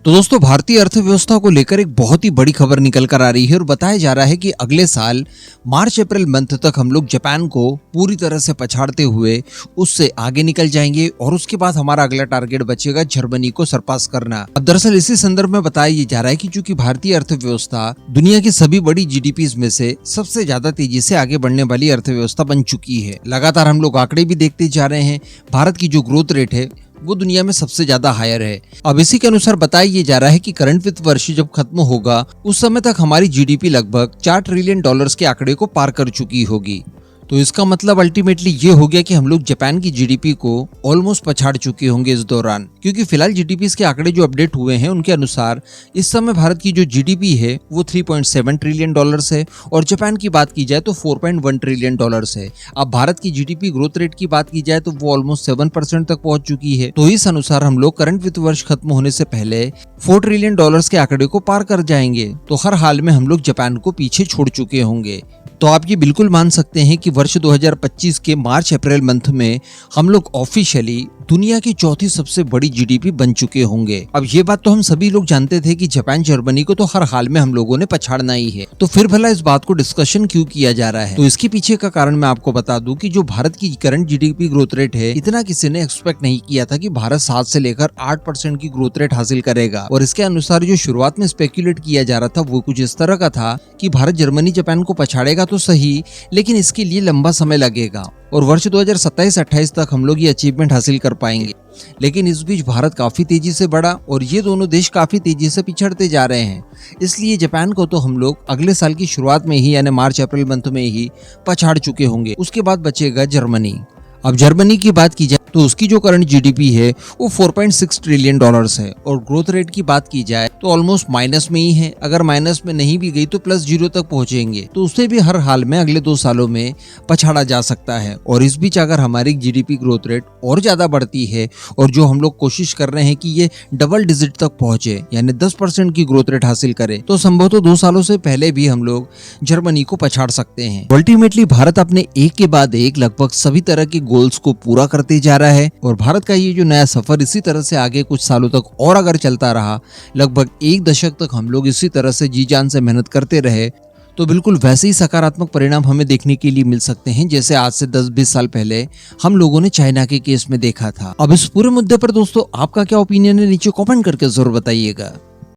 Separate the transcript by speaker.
Speaker 1: तो दोस्तों, भारतीय अर्थव्यवस्था को लेकर एक बहुत ही बड़ी खबर निकल कर आ रही है और बताया जा रहा है कि अगले साल मार्च अप्रैल मंथ तक हम लोग जापान को पूरी तरह से पछाड़ते हुए उससे आगे निकल जाएंगे और उसके बाद हमारा अगला टारगेट बचेगा जर्मनी को सरपास करना। अब दरअसल इसी संदर्भ में बताया जा रहा है कि चूंकि भारतीय अर्थव्यवस्था दुनिया की सभी बड़ी जीडीपी में से सबसे ज्यादा तेजी से आगे बढ़ने वाली अर्थव्यवस्था बन चुकी है। लगातार हम लोग आंकड़े भी देखते जा रहे हैं। भारत की जो ग्रोथ रेट है वो दुनिया में सबसे ज्यादा हायर है। अब इसी के अनुसार बताया जा रहा है कि करंट वित्त वर्ष जब खत्म होगा उस समय तक हमारी जीडीपी लगभग $4 ट्रिलियन के आंकड़े को पार कर चुकी होगी। तो इसका मतलब अल्टीमेटली ये हो गया कि हम लोग जापान की जीडीपी को ऑलमोस्ट पछाड़ चुके होंगे इस दौरान, क्योंकि फिलहाल जीडीपी के आंकड़े जो अपडेट हुए हैं उनके अनुसार इस समय भारत की जो जीडीपी है वो $3.7 ट्रिलियन है और जापान की बात की जाए तो $4.1 ट्रिलियन है। अब भारत की जीडीपी ग्रोथ रेट की बात की जाए तो वो ऑलमोस्ट 7% तक पहुंच चुकी है। तो इस अनुसार हम लोग करंट वित्त वर्ष खत्म होने से पहले $4 ट्रिलियन के आंकड़े को पार कर जाएंगे। तो हर हाल में हम लोग जापान को पीछे छोड़ चुके होंगे। तो आप ये बिल्कुल मान सकते हैं कि वर्ष 2025 के मार्च अप्रैल मंथ में हम लोग ऑफिशियली दुनिया की चौथी सबसे बड़ी जीडीपी बन चुके होंगे। अब ये बात तो हम सभी लोग जानते थे कि जापान जर्मनी को तो हर हाल में हम लोगों ने पछाड़ना ही है। तो फिर भला इस बात को डिस्कशन क्यों किया जा रहा है? तो इसके पीछे का कारण मैं आपको बता दूं कि जो भारत की करंट जीडीपी ग्रोथ रेट है, इतना किसी ने एक्सपेक्ट नहीं किया था कि भारत 7 से लेकर 8% की ग्रोथ रेट हासिल करेगा। और इसके अनुसार जो शुरुआत में स्पेक्यूलेट किया जा रहा था वो कुछ इस तरह का था कि भारत जर्मनी जापान को पछाड़ेगा तो सही, लेकिन इसके लिए लंबा समय लगेगा और वर्ष 2027-28 तक हम लोग ये अचीवमेंट हासिल कर पाएंगे। लेकिन इस बीच भारत काफी तेजी से बढ़ा और ये दोनों देश काफी तेजी से पिछड़ते जा रहे हैं। इसलिए जापान को तो हम लोग अगले साल की शुरुआत में ही यानी मार्च अप्रैल मंथ में ही पछाड़ चुके होंगे। उसके बाद बचेगा जर्मनी। अब जर्मनी की बात की जाए तो उसकी जो करंट जीडीपी है वो $4.6 ट्रिलियन है और ग्रोथ रेट की बात की जाए तो ऑलमोस्ट माइनस में ही है। अगर माइनस में नहीं भी गई तो +0 तक पहुंचेंगे, तो उसे भी हर हाल में अगले 2 सालों में पछाड़ा जा सकता है। और इस बीच अगर हमारी जीडीपी ग्रोथ रेट और ज्यादा बढ़ती है और जो हम लोग कोशिश कर रहे हैं कि ये डबल डिजिट तक पहुंचे यानी 10% की ग्रोथ रेट हासिल करे, तो संभवतः 2 सालों से पहले भी हम लोग जर्मनी को पछाड़ सकते हैं। अल्टीमेटली भारत अपने एक के बाद एक लगभग सभी तरह के गोल्स को पूरा करते जा रहा है और भारत का ये जो नया सफर इसी तरह से आगे कुछ सालों तक और अगर चलता रहा, लगभग 1 दशक तक हम लोग इसी तरह से जी जान से मेहनत करते रहे, तो बिल्कुल वैसे ही सकारात्मक परिणाम हमें देखने के लिए मिल सकते हैं जैसे आज से 10-20 साल पहले हम लोगों ने चाइना के केस में देखा था। अब इस पूरे मुद्दे पर दोस्तों आपका क्या ओपिनियन है, नीचे कमेंट करके जरूर बताइएगा।